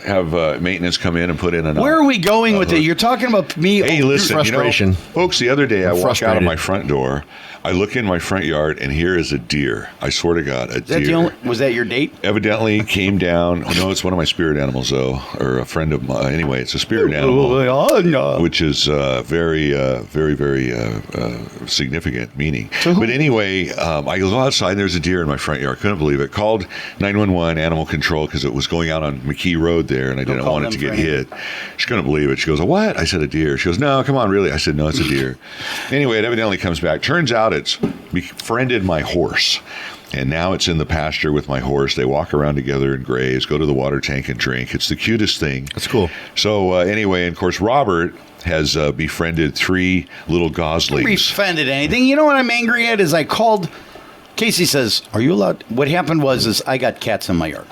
have maintenance come in and put in an. Where are we going with it? You're talking about me. Hey, listen, frustration. Folks, the other day I walk out frustrated. of my front door, I look in my front yard, and here is a deer. I swear to God, a deer. Was that your date? Evidently came down. No, it's one of my spirit animals, though, or a friend of mine. Anyway, it's a spirit animal, which is very, very significant meaning. But anyway, I go outside, and there's a deer in my front yard. Couldn't believe it. Called 911 animal control because it was going out on McKee Road there, and I didn't want it to get hit. She couldn't believe it. She goes, "What?" I said, "A deer." She goes, "No, come on, really?" I said, "No, it's a deer." Anyway, it evidently comes back. Turns out it's befriended my horse. And now it's in the pasture with my horse. They walk around together and graze, go to the water tank and drink. It's the cutest thing. That's cool. So anyway, and of course, Robert has befriended 3 little goslings. Befriended anything. You know what I'm angry at is I called. Casey says, "Are you allowed?" What happened was I got cats in my yard.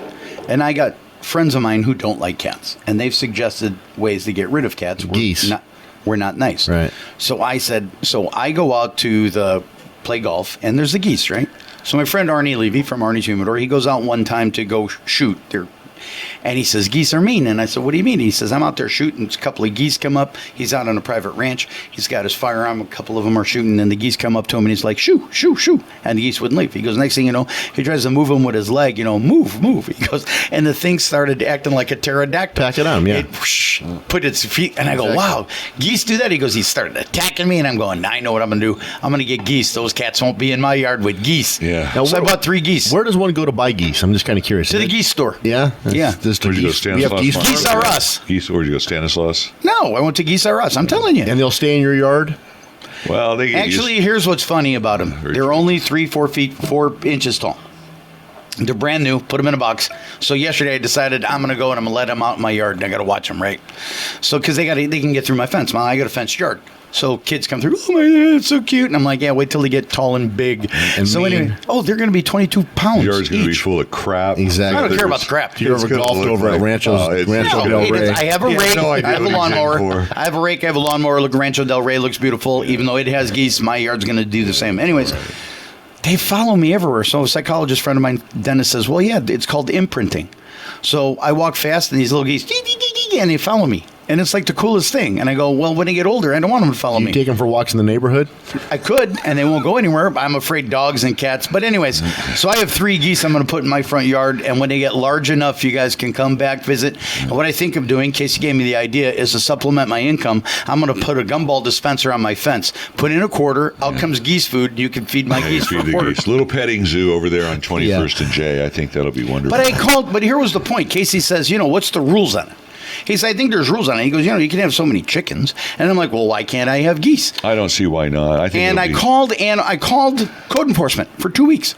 And I got friends of mine who don't like cats. And they've suggested ways to get rid of cats. Geese. We're not nice. Right. So I said, I go out to play golf, and there's the geese, right? So my friend Arnie Levy from Arnie's Humidor, he goes out one time to go shoot. And he says, "Geese are mean." And I said, "What do you mean?" He says, "I'm out there shooting. A couple of geese come up. He's out on a private ranch. He's got his firearm. A couple of them are shooting. And the geese come up to him, and he's like, shoo, shoo, shoo. And the geese wouldn't leave. He goes, next thing you know, he tries to move them with his leg, move, move. He goes, and the thing started acting like a pterodactyl. Pack it on, yeah. It put its feet, and I go, wow, geese do that? He goes, he started attacking me, and I'm going, I know what I'm going to do. I'm going to get geese. Those cats won't be in my yard with geese. Yeah. Now, So I bought 3 geese. Where does one go to buy geese? I'm just kind of curious. To the geese store. Yeah? Yeah. Just Where'd you go, geese. Stanislaus? We have geese. Farm? Geese are us. Geese, where'd you go, Stanislaus? No, I went to Geese R Us. I'm telling you. And they'll stay in your yard? Well, they get Actually, here's what's funny about them. Very They're true. only 4 feet 4 inches tall. They're brand new. Put them in a box. So yesterday I decided I'm going to go and I'm going to let them out in my yard, and I got to watch them, right? So because they can get through my fence. Well, I got a fenced yard. So kids come through. Oh my God, it's so cute. And I'm like, yeah, wait till they get tall and big. And so mean. anyway, they're going to be 22 pounds. Yard's going to be each. full of crap. Exactly. I don't care about the crap. You ever It's gonna golfed look over at like- Rancho it's- Rancho No, Del it Rey? is. I have a Yeah, rake. no I idea have a what you're lawnmower. saying for. I have a rake. I have a lawnmower. Look, Rancho Del Rey looks beautiful. Even though it has geese, my yard's going to do the same. Anyways, they follow me everywhere. So a psychologist friend of mine, Dennis, says, well, yeah, it's called imprinting. So I walk fast, and these little geese, and they follow me. And it's like the coolest thing. And I go, well, when they get older, I don't want them to follow You me. take them for walks in the neighborhood? I could, and they won't go anywhere. But I'm afraid dogs and cats. But anyways, so I have 3 geese I'm going to put in my front yard. And when they get large enough, you guys can come back, visit. And what I think of doing, Casey gave me the idea, is to supplement my income. I'm going to put a gumball dispenser on my fence. Put in a quarter. Out comes geese food. You can feed my Yeah, geese for feed a the quarter. geese. Little petting zoo over there on 21st and J. I think that'll be wonderful. But I called, but here was the point. Casey says, what's the rules on it? He said, I think there's rules on it. He goes, you can have so many chickens. And I'm like, well, why can't I have geese? I don't see why not. I think And I called code enforcement for 2 weeks.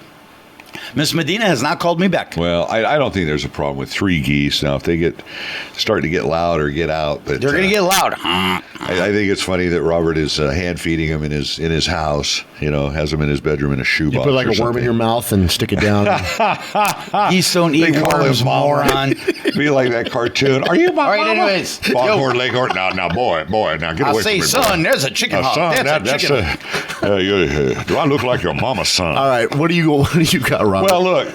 Miss Medina has not called me back. Well, I don't think there's a problem with 3 geese. Now, if they start to get loud or get out, but They're going to get loud. I think it's funny that Robert is hand feeding them in his house. Has them in his bedroom in a shoebox. You put like or a worm in something. your mouth and stick it down. Geese don't eat They call worms, him Mama. moron. Be like that cartoon. Are you my All right, mama? anyways. Foghorn Leghorn. Now, boy, now get I'll away say, from me, son, boy. there's a chicken hawk. Son, That's a chicken. do I look like your mama's son? All right, what do you got, Robert? Well, look.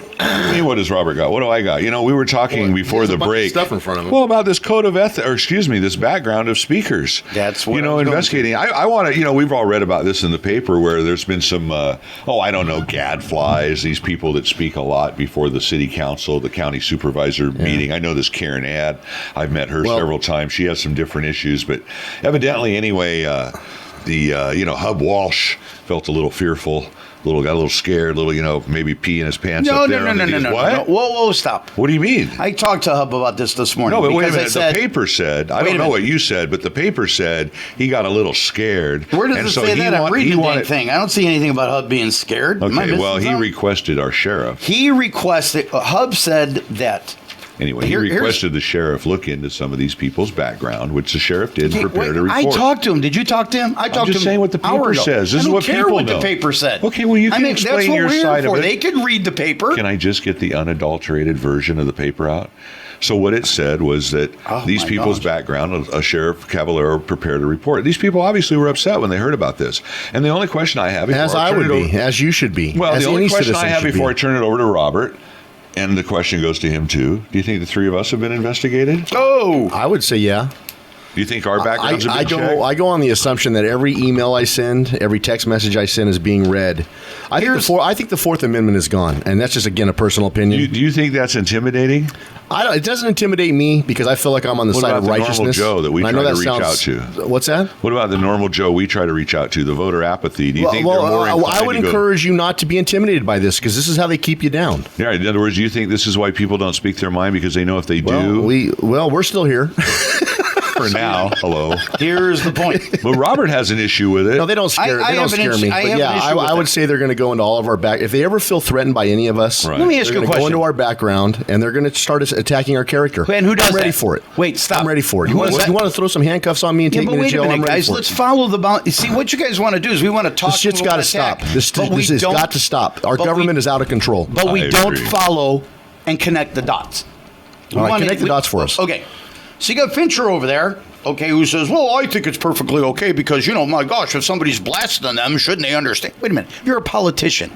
What does Robert got? What do I got? We were talking before there's a the bunch of break. stuff in front of him. Well, about this code of ethics, or excuse me, this background of speakers. That's what I was going investigating. I want to. We've all read about this in the paper where there's been some. I don't know, gadflies. These people that speak a lot before the city council, the county supervisor meeting. I know this Karen Ad. I've met her several times. She has some different issues, but evidently, anyway, Hub Walsh felt a little fearful. Got a little scared, maybe pee in his pants. No. What? Whoa, stop. What do you mean? I talked to Hub about this morning. No, but wait a because minute. The paper said, I don't know what you said, but the paper said he got a little scared. Where does and it so say that? I'm reading the dang wanted, thing. I don't see anything about Hub being scared. Am I Okay, missing well, he something? requested our sheriff. He requested, Hub said that. Anyway, he requested the sheriff look into some of these people's background, which the sheriff did and prepared a report. I talked to him. Did you talk to him? I talked I'm to him. just saying what the an hour paper ago. says. This I is don't what care people what know. the paper said. Okay, well, you can explain that's what your we're here side of for. it. They could read the paper. Can I just get the unadulterated version of the paper out? So what it said was that these people's background, a Sheriff Caballero prepared a report. These people obviously were upset when they heard about this. And the only question I have, as I would be, as you should be. Well, as the only any question I citizen have should before be. I turn it over to Robert And the question goes to him, too. Do you think the three of us have been investigated? Oh, I would say yeah. Do you think our backgrounds have been checked? I go on the assumption that every email I send, every text message I send is being read. I think the Fourth Amendment is gone, and that's just, again, a personal opinion. Do you think that's intimidating? It doesn't intimidate me because I feel like I'm on the side of righteousness. What about the normal Joe that we And try to reach out to? What's that? What about the normal Joe we try to reach out to, the voter apathy? Do you think they're more inclined I would encourage you not to be intimidated by this because this is how they keep you down. Yeah, in other words, do you think this is why people don't speak their mind because they know if they do? We're still here. For now, hello. here's the point. But Robert has an issue with it. No, they don't scare me. But yeah, I would say they're going to go into all of our back. If they ever feel threatened by any of us, Right. Let me ask you a they're going to question. go into our background and they're going to start attacking our character. And who does I'm ready that? for it. Wait, stop. I'm ready for it. Who You does that? want to throw some handcuffs on me and take me to wait jail? a I'm minute, ready guys. for Let's it. follow the bounty. See, what you guys want to do is we want to talk. This shit's got to stop. This has got to stop. Our government is out of control. But we I don't agree. follow and connect the dots. All right, connect the dots for us. Okay. So you got Fincher over there, okay, who says, well, I think it's perfectly okay because, my gosh, if somebody's blasting them, shouldn't they understand? Wait a minute. You're a politician,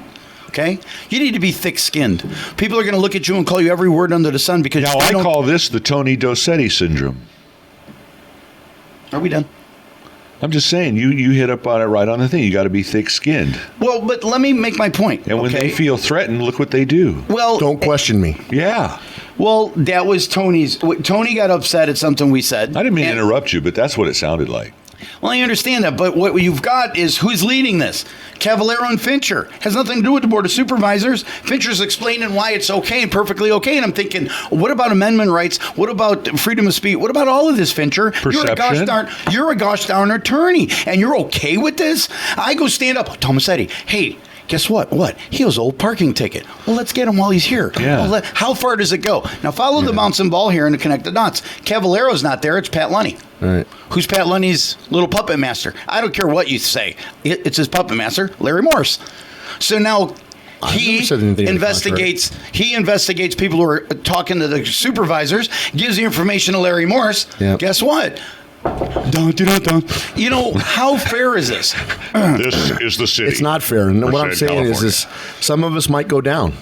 okay? You need to be thick-skinned. People are going to look at you and call you every word under the sun because Now, I call this the Tomasetti syndrome. Are we done? I'm just saying, you hit up on it right on the thing. You got to be thick-skinned. Well, but let me make my point. And when okay? they feel threatened, look what they do. Well, Don't question me. Yeah. Well, that was Tony's. Tony got upset at something we said. I didn't mean to interrupt you, but that's what it sounded like. Well, I understand that, but what you've got is who's leading this? Cavallaro and Fincher. Has nothing to do with the Board of Supervisors. Fincher's explaining why it's okay and perfectly okay, and I'm thinking, what about amendment rights? What about freedom of speech? What about all of this, Fincher? Perception. You're a gosh darn attorney, and you're okay with this? I go stand up, Tomasetti, hey, guess what? What? He owes an old parking ticket. Well, let's get him while he's here. Yeah. Well, how far does it go? Now, follow the bouncing ball here and connect the dots. Cavallaro's not there. It's Pat Lunny. All right. Who's Pat Lunny's little puppet master? I don't care what you say. It's his puppet master, Larry Morse. So now he never said anything to the investigates. He investigates people who are talking to the supervisors. Gives the information to Larry Morse. Yep. Guess what? Dun, dun, dun, dun. How fair is this? This is the city. It's not fair. And what I'm saying is some of us might go down.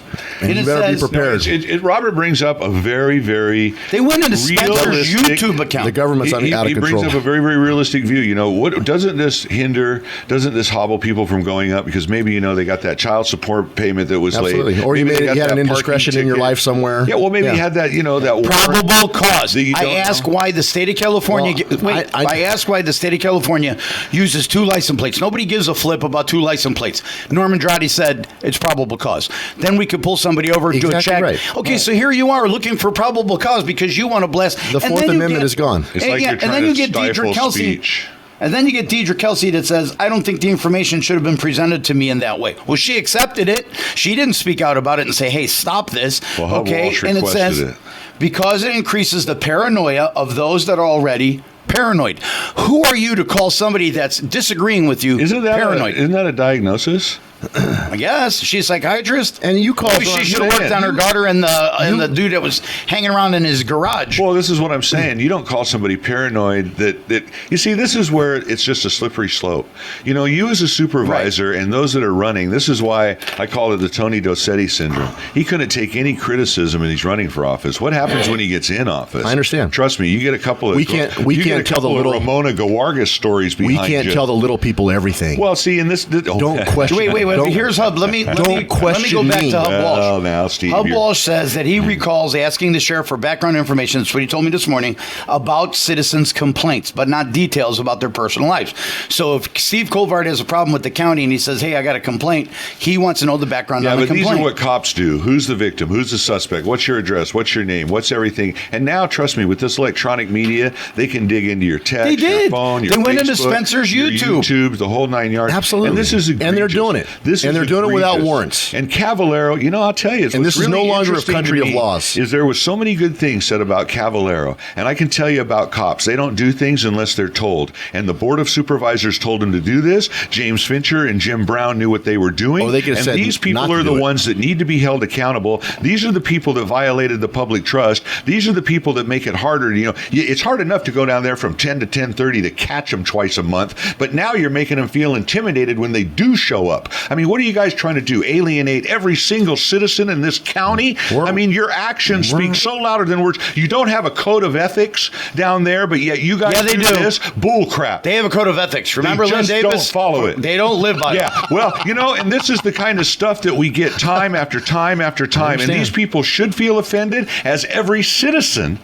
And And you it better be says- prepared. Robert brings up a very, very They went into Spencer's realistic- YouTube account. The government's out of He control. brings up a very, very realistic view. What doesn't this hobble people from going up? Because maybe they got that child support payment that was Absolutely. late. Or you Maybe they got had an that indiscretion parking in your ticket. life somewhere. Yeah, well, maybe you had that. That warrant Probable cause. that you I don't ask know. why the state of California. Well, I ask why the state of California uses 2 license plates. Nobody gives a flip about 2 license plates. Norman Dratty said it's probable cause. Then we could pull somebody over and do a Exactly check. right. Okay, so here you are looking for probable cause because you want to blast. The Fourth Amendment is gone. It's like you're and trying then to you get stifle Deidre Kelsey. speech. And then you get Deidre Kelsey that says, I don't think the information should have been presented to me in that way. Well, she accepted it. She didn't speak out about it and say, hey, stop this. Well, Hub Walsh And it requested says, it. because it increases the paranoia of those that are already paranoid. Who are you to call somebody that's disagreeing with you Isn't that a diagnosis? I guess. She's a psychiatrist. And you call Maybe she should have worked on her daughter and the dude that was hanging around in his garage. Well, this is what I'm saying. You don't call somebody paranoid that you see, this is where it's just a slippery slope. You as a supervisor and those that are running, this is why I call it the Tony Dosetti syndrome. He couldn't take any criticism and he's running for office. What happens when he gets in office? I understand. Trust me, you get a couple of We can't tell the little Ramona Gawargas stories behind We can't you. tell the little people everything. Well, see, in this Don't question. Wait. Don't- Here's Hub. Let me go question back me. to Hub Walsh. Well, now, Steve, Hub you're- Walsh says that he recalls asking the sheriff for background information. That's what he told me this morning about citizens' complaints, but not details about their personal lives. So if Steve Colvard has a problem with the county and he says, "Hey, I got a complaint," he wants to know the background Yeah, on the but complaint. these are what cops do. Who's the victim? Who's the suspect? What's your address? What's your name? What's everything? And now, trust me, with this electronic media, they can dig into your text, They did. your phone, your They went into Facebook, Spencer's your YouTube. the whole 9 yards. Absolutely. And this is And they're egregious. doing it. This And is they're doing it without egregious. warrants. And Cavallaro, I'll tell you, And this is no longer a country of laws. Is there was so many good things said about Cavallaro, and I can tell you about cops. They don't do things unless they're told. And the Board of Supervisors told him to do this. James Fincher and Jim Brown knew what they were doing. Oh, they could have and said these people not to are the do it. ones that need to be held accountable. These are the people that violated the public trust. These are the people that make it harder. It's hard enough to go down there from 10 to 10:30 to catch them twice a month, but now you're making them feel intimidated when they do show up. I mean, what are you guys trying to do? Alienate every single citizen in this county? I mean, your actions speak so louder than words. You don't have a code of ethics down there, but yet you guys do this bull crap. They have a code of ethics. Remember, Lynn Davis? Don't follow it. They don't live by it. Yeah, well, and this is the kind of stuff that we get time after time after time, and these people should feel offended, as every citizen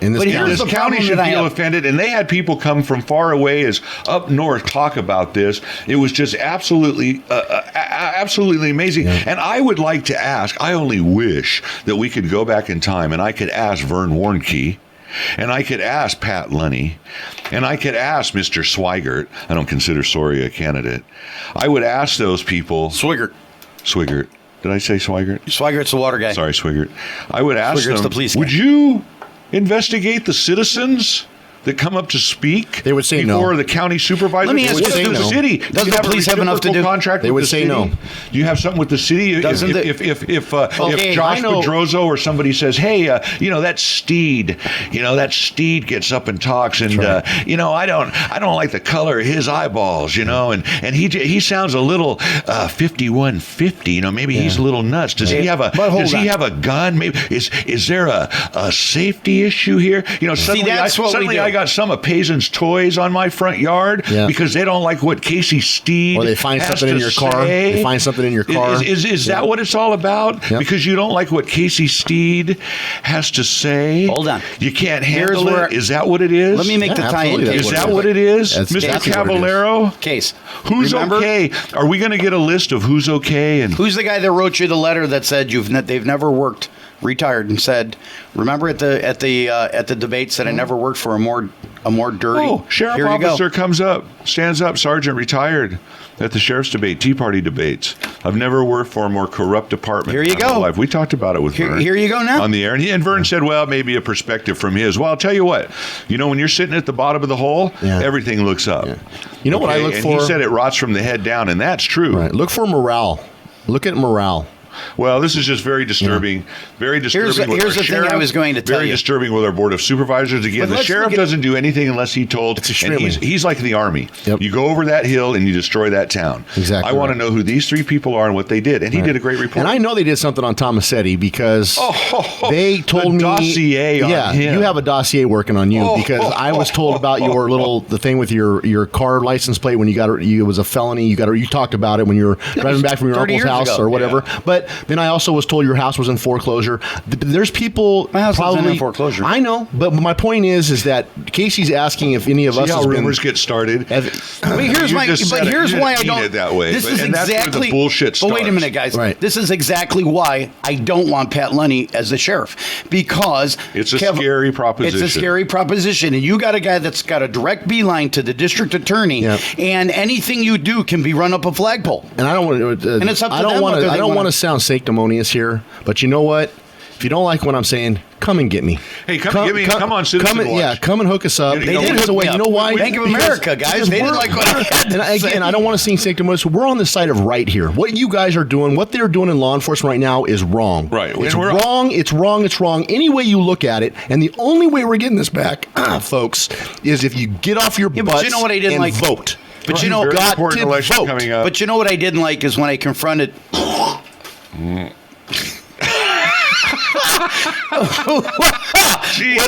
in this county should feel offended. And they had people come from far away as up north talk about this. It was just absolutely amazing. Yeah. And I would like to ask, I only wish that we could go back in time and I could ask Vern Warnke, and I could ask Pat Lunny, and I could ask Mr. Swigert. I don't consider Soria a candidate. I would ask those people. Swigert. Did I say Swigert? Swigert's the water guy. Sorry, Swigert. I would ask Swigert's them, the police guy. Would you investigate the citizens that come up to speak? They would say before no. the county supervisor. Let me ask you the this. city. Doesn't the police have enough to do? Contract they would say no. Do you have something with the city? If Josh Pedrozo or somebody says, hey, that Steed, that Steed gets up and talks, and right. I don't like the color of his eyeballs, and he sounds a little 5150. Maybe he's a little nuts. Does he have a gun? Maybe is there a safety issue here? Suddenly I got some of Paysan's toys on my front yard because they don't like what Casey Steed or they find something in your car. They find something in your car. Is that what it's all about? Yep. Because you don't like what Casey Steed has to say? Hold on. You can't handle it? Is that what it is? Let me make the tie-in. Is that what it is? Mr. Cavallero? Case. Who's okay? Are we going to get a list of who's okay? And who's the guy that wrote you the letter that said they've never worked, retired, and said, remember at the debates that I never worked for a more dirty. Oh, sheriff officer comes up, stands up, sergeant retired at the sheriff's debate, Tea Party debates. I've never worked for a more corrupt department. Here you go. Life. We talked about it with Vern. Here you go now on the air, and Vern said, "Well, maybe a perspective from his." Well, I'll tell you what. When you're sitting at the bottom of the hole, everything looks up. Yeah. You know what I look for? He said it rots from the head down, and that's true. Right. Look for morale. Look at morale. Well, this is just very disturbing. Yeah. Very disturbing. Here's the thing I was going to tell you. Very disturbing with our board of supervisors. Again, the sheriff doesn't do anything unless he's told. It's extremely. And he's like the army. Yep. You go over that hill and you destroy that town. Exactly. I want to know who these three people are and what they did. And he did a great report. And I know they did something on Tomasetti because they told me. Dossier on him. You have a dossier working on you because I was told about the thing with your car license plate when it was a felony. You talked about it when you were driving back from your uncle's house or whatever. Yeah. But then I also was told your house was in foreclosure. There's people. My house probably isn't in foreclosure. I know, but my point is that Casey's asking if any of us how rumors get started. Here's why I don't. It that way. This is exactly that's where the bullshit starts. But wait a minute, guys. Right. This is exactly why I don't want Pat Lunny as the sheriff, because it's a scary proposition. It's a scary proposition, and you got a guy that's got a direct beeline to the district attorney, and anything you do can be run up a flagpole. And I don't want to. And it's up to I don't want to sound sanctimonious here, but you know what? If you don't like what I'm saying, come and get me. Hey, come get me. Come on, Citizen Watch. Yeah, come and hook us up. They did hook me up. You know why? Bank of America, guys. They didn't like what I had to say. Again, I don't want to seem sanctimonious. We're on the side of right here. What you guys are doing, what they're doing in law enforcement right now is wrong. Right. It's wrong. It's wrong. It's wrong. Any way you look at it, and the only way we're getting this back, folks, is if you get off your butts but you know what I didn't and like? vote. But you know, got to vote. Coming up. But you know what I didn't like is when I confronted. What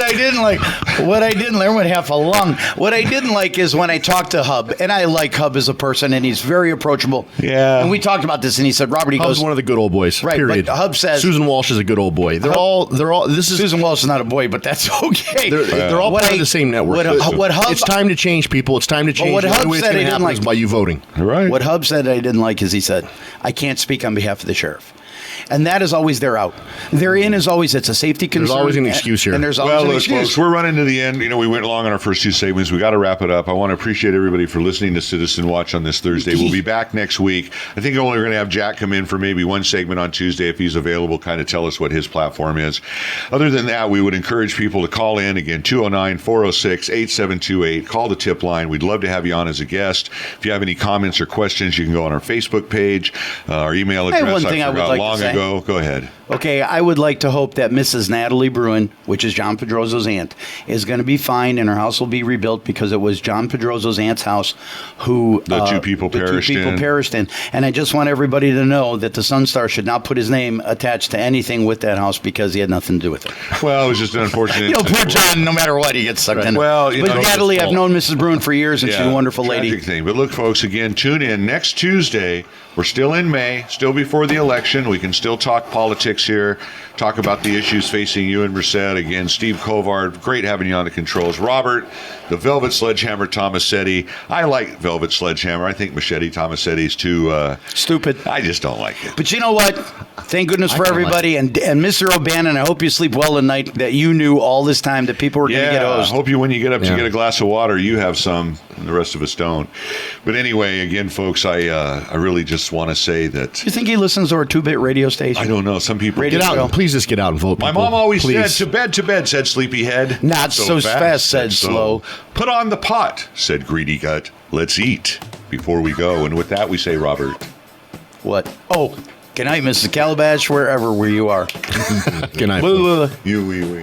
I didn't like, I went half a lung. What I didn't like is when I talked to Hub, and I like Hub as a person, and he's very approachable. Yeah. And we talked about this, and he said, Robert, Hub's one of the good old boys. Right. Period. But Hub says Susan Walsh is a good old boy. They're all. Susan Walsh is not a boy, but that's okay. They're all part of the same network. What Hub, it's time to change, people. It's time to change. What Hub said I didn't like by you voting. Right. What Hub said I didn't like is he said, I can't speak on behalf of the sheriff. And that is always their out. Their in is always, it's a safety concern. There's always an excuse here. And there's always an excuse. Folks, we're running to the end. We went long on our first two segments. We got to wrap it up. I want to appreciate everybody for listening to Citizen Watch on this Thursday. We'll be back next week. I think only we're going to have Jack come in for maybe one segment on Tuesday if he's available, kind of tell us what his platform is. Other than that, we would encourage people to call in again, 209-406-8728. Call the tip line. We'd love to have you on as a guest. If you have any comments or questions, you can go on our Facebook page. Our email address one thing I would like to say. Go ahead. Okay, I would like to hope that Mrs. Natalie Bruin, which is John Pedroso's aunt, is going to be fine and her house will be rebuilt because it was John Pedroso's aunt's house who The two people perished in. And I just want everybody to know that the Sun Star should not put his name attached to anything with that house because he had nothing to do with it. Well, it was just an unfortunate. Poor John, no matter what, he gets sucked in. Well, but Natalie, I've known Mrs. Bruin for years and she's a wonderful lady. Tragic thing. But look, folks, again, tune in next Tuesday. We're still in May, still before the election. We can still talk politics here, talk about the issues facing you and Merced. Again, Steve Colvard, great having you on the controls. Robert, the Velvet Sledgehammer Tomasetti. I like Velvet Sledgehammer. I think Machete Tomasetti is too stupid. I just don't like it. But you know what? Thank goodness for everybody. And Mr. O'Bannon, I hope you sleep well tonight, that you knew all this time that people were going to get hosed. I hope you, when you get up to get a glass of water, you have some, and the rest of us don't. But anyway, again, folks, I really just want to say that. You think he listens to our 2-bit radio station? I don't know. Some people Get out. Please just get out and vote. My people. mom always Please. said, to bed, said sleepyhead. Not so fast, said slow. Put on the pot, said greedy gut. Let's eat before we go. And with that, we say, Robert. What? Oh, good night, Mrs. Calabash, where you are. Good night. You, we.